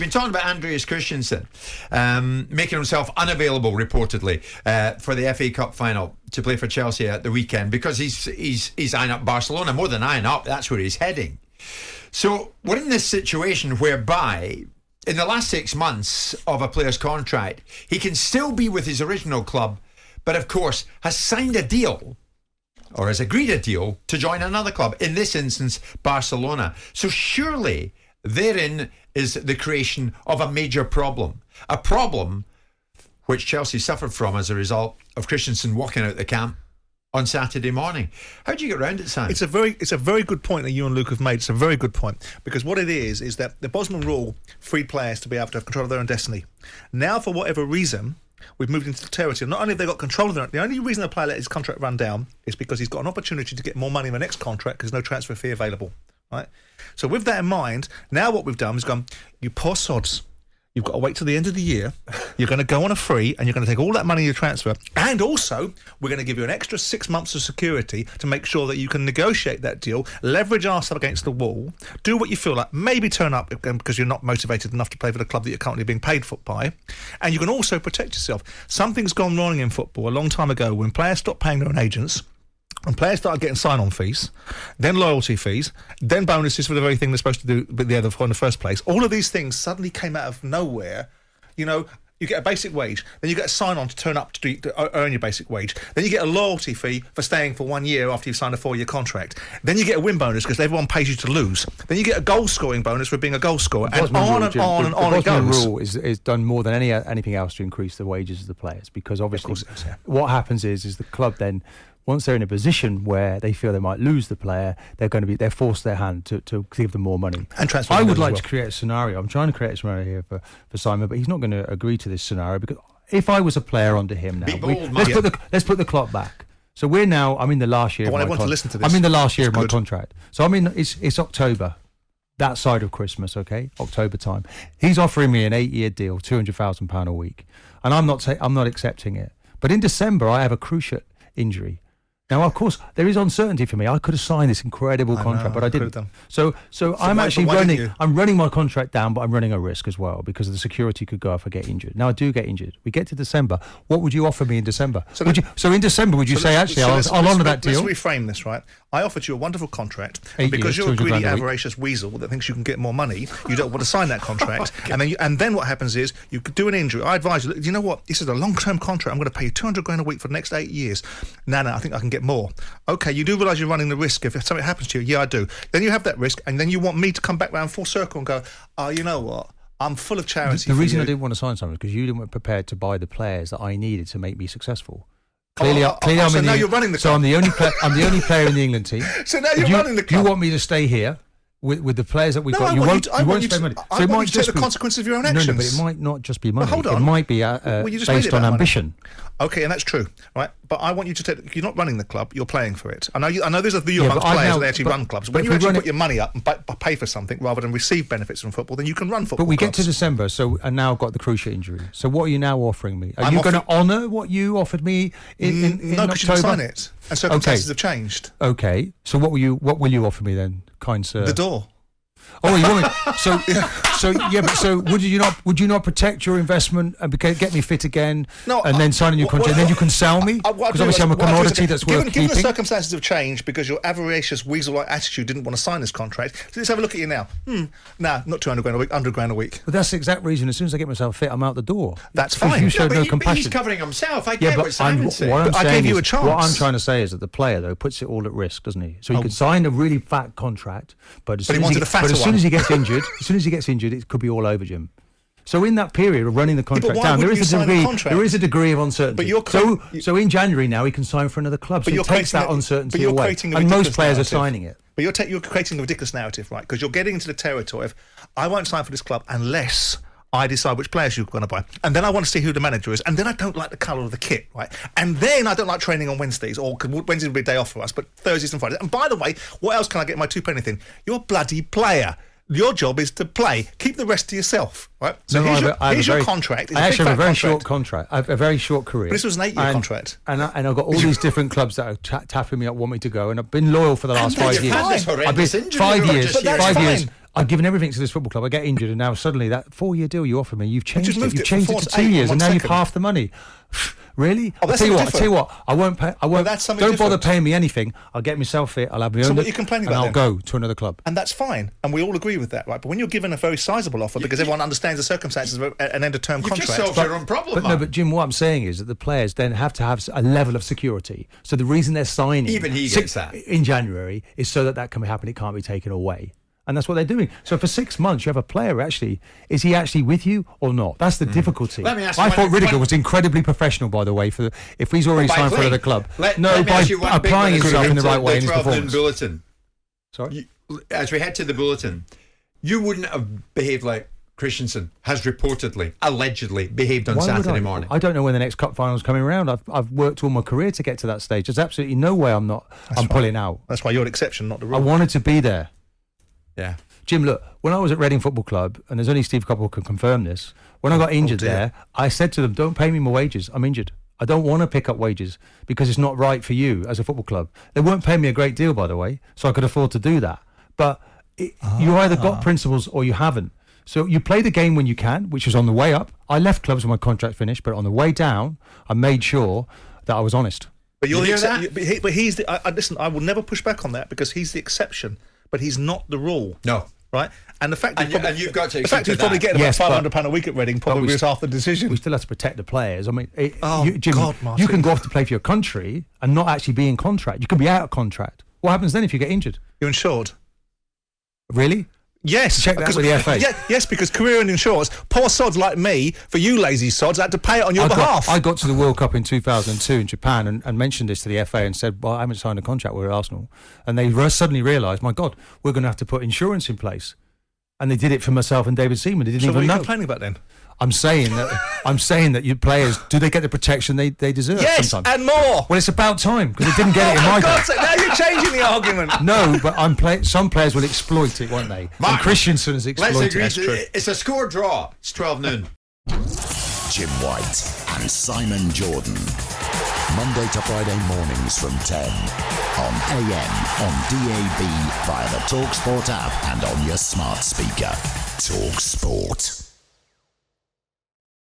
we've been talking about Andreas Christensen making himself unavailable, reportedly, for the FA Cup final to play for Chelsea at the weekend because he's eyeing up Barcelona. More than eyeing up, that's where he's heading. So we're in this situation whereby in the last 6 months of a player's contract, he can still be with his original club, but of course has signed a deal or has agreed a deal to join another club, in this instance Barcelona. So surely therein is the creation of a major problem, a problem which Chelsea suffered from as a result of Christensen walking out the camp on Saturday morning. How do you get around it, Sam? It's a very good point that you and Luke have made. It's a very good point, because what it is that the Bosman rule freed players to be able to have control of their own destiny. Now, for whatever reason, we've moved into the territory. Not only have they got control of the only reason the player let his contract run down is because he's got an opportunity to get more money in the next contract because there's no transfer fee available. Right. So with that in mind, now what we've done is gone, you poor sods. You've got to wait till the end of the year. You're going to go on a free and you're going to take all that money you transfer. And also, we're going to give you an extra 6 months of security to make sure that you can negotiate that deal, leverage ourselves against the wall, do what you feel like, maybe turn up because you're not motivated enough to play for the club that you're currently being paid for by. And you can also protect yourself. Something's gone wrong in football a long time ago when players stopped paying their own agents. And players started getting sign-on fees, then loyalty fees, then bonuses for the very thing they're supposed to do in the first place. All of these things suddenly came out of nowhere. You know, you get a basic wage, then you get a sign-on to turn up to earn your basic wage. Then you get a loyalty fee for staying for 1 year after you've signed a 4-year contract. Then you get a win bonus because everyone pays you to lose. Then you get a goal-scoring bonus for being a goal scorer. And on and on and on it goes. The rule is done more than anything else to increase the wages of the players, because obviously what happens is the club then, once they're in a position where they feel they might lose the player, they're forced their hand to give them more money. And transfer. I would like to create a scenario. I'm trying to create a scenario here for Simon, but he's not going to agree to this scenario, because if I was a player under him now, let's put the clock back. So I'm in the last year. I want to listen to this. I'm in the last year of my contract. So it's October, that side of Christmas, okay, October time. He's offering me an 8-year deal, £200,000 a week, and I'm not accepting it. But in December, I have a cruciate injury. Now, of course, there is uncertainty for me. I could have signed this incredible contract, but I didn't. So I'm actually running my contract down, but I'm running a risk as well, because the security could go if I get injured. Now, I do get injured. We get to December. What would you offer me in December? So in December, would you say, actually, I'll honour that deal? Let's reframe this, right? I offered you a wonderful contract, and because you're a greedy, avaricious weasel that thinks you can get more money, you don't want to sign that contract. and then what happens is you could do an injury. I advise you, you know what? This is a long-term contract. I'm going to pay you $200,000 a week for the next 8 years. No, I think I can get more. Okay, you do realise you're running the risk if something happens to you. Yeah, I do. Then you have that risk, and then you want me to come back round full circle and go, oh, you know what? I'm full of charity. The reason I didn't want to sign something is because you didn't want prepared to buy the players that I needed to make me successful. Clearly, so now you're running the club. So I'm the only player in the England team. So now you're running the club. You want me to stay here with the players that we've got? You won't spend money. I want you to take the consequences of your own actions. No, but it might not just be money. Well, hold on. It might be based on ambition. Okay, and that's true, right? But I want you to take. You're not running the club. You're playing for it. I know there's a view amongst players that they actually run clubs. When you actually put your money up and pay for something rather than receive benefits from football, then you can run football. But we clubs. Get to December, and now I've got the cruciate injury. So what are you now offering me? Are you going to honour what you offered me in October? No, because you didn't sign it, and circumstances have changed. Okay, so what will you offer me then, kind sir? The door. Oh, you want me? So would you not protect your investment and get me fit again? No, and then sign a new contract, and then you can sell me, because obviously I'm a commodity that's worth keeping. Given the circumstances have changed because your avaricious weasel-like attitude didn't want to sign this contract. So let's have a look at you now. Nah, not $200,000 a week, $100,000 a week. But that's the exact reason. As soon as I get myself fit, I'm out the door. That's fine. You showed no compassion. He's covering himself. I get what Simon's saying. But I gave you a chance. What I'm trying to say is that the player, though, puts it all at risk, doesn't he? So he can sign a really fat contract, but as soon as he gets injured, it could be all over, Jim. So in that period of running the contract down, there is a degree of uncertainty. So in January now, he can sign for another club. So he takes that uncertainty away. And most players are signing it. But you're creating a ridiculous narrative, right? Because you're getting into the territory of, I won't sign for this club unless I decide which players you're going to buy. And then I want to see who the manager is. And then I don't like the colour of the kit, right? And then I don't like training on Wednesdays, or Wednesdays will be a day off for us, but Thursdays and Fridays. And by the way, what else can I get my two-penny thing? You're a bloody player. Your job is to play. Keep the rest to yourself, right? So here's your contract. I actually have a very short contract. I have a very short career. But this was an 8-year contract. And I've got all these different clubs that are tapping me up, want me to go, and I've been loyal for the last 5 years. I've been 5 years. I've given everything to this football club. I get injured, and now suddenly that 4-year deal you offer me, you've changed just it. moved You've it from changed 4 it to to 2 8 in years, and 1 now you've second. half the money. Really? Oh, I'll that's tell you something what. I'll tell you different. what. I won't pay. I won't. that's something Don't bother different. paying me anything. I'll get myself fit. I'll have my own. So what are you complaining and about I'll then? go to another club. And that's fine, and we all agree with that, right? But when you're given a very sizable offer, because everyone understands the circumstances of an end-of-term You've contract, just solved your own problem, But no, man. but Jim, what I'm saying is that the players then have to have a level of security. So the reason they're signing, Even he gets that. in January, is so that can happen. It can't be taken away. And that's what they're doing. So for 6 months, you have a player is he actually with you or not? That's the difficulty. Let me ask you I one- thought Ridiger one- was incredibly professional, by the way, if he's already By signed for playing. another club. Let No, me by ask you one big applying one as we himself head in the to right way in his 12 noon performance. bulletin. Sorry? As we head to the bulletin, you wouldn't have behaved like Christensen has reportedly, allegedly behaved on Why would Saturday I? morning. I don't know when the next cup final's coming around. I've worked all my career to get to that stage. There's absolutely no way I'm pulling out. that's why you're an exception, not the I rule. wanted to be there. Yeah. Jim, look, when I was at Reading Football Club, and there's only Steve Coppell can confirm this, when I got injured dear. there, I said to them, don't pay me my wages. I'm injured. I don't want to pick up wages because it's not right for you as a football club. They weren't paying me a great deal, by the way, so I could afford to do that. But you either got principles or you haven't. So you play the game when you can, which was on the way up. I left clubs when my contract finished, but on the way down, I made sure that I was honest. But you're You the hear exception. But he's the. Listen, I will never push back on that because he's the exception, but he's not the rule. No. Right, and the fact And you've got to the fact accept he's probably that. getting Yes, about but- £500 a week at Reading probably we was half the We decision. still have to protect the players. I mean, Oh, Jim, God, Martin. you can go off to play for your country and not actually be in contract. You could be out of contract. What happens then if you get injured? You're insured. Really? Yes, Check that because- with the FA. Yes, because career and insurance, poor sods like me, for you lazy sods, had to pay it on your behalf. I got to the World Cup in 2002 in Japan and mentioned this to the FA and said, well, I haven't signed a contract with Arsenal. And they suddenly realised, my God, we're going to have to put insurance in place. And they did it for myself and David Seaman. They didn't So what are even you know. complaining about then? I'm saying that your players, do they get the protection they deserve Yes, sometimes? and more. Well, it's about time because they didn't get it in my For day. God's sake, now you're changing the argument. No, but some players will exploit it, won't they? Martin, And Christensen has Let's exploited agree. it. true. It's a score draw. It's 12 noon. Jim White and Simon Jordan. Monday to Friday mornings from 10 on AM, on DAB, via the talkSPORT app and on your smart speaker. talkSPORT.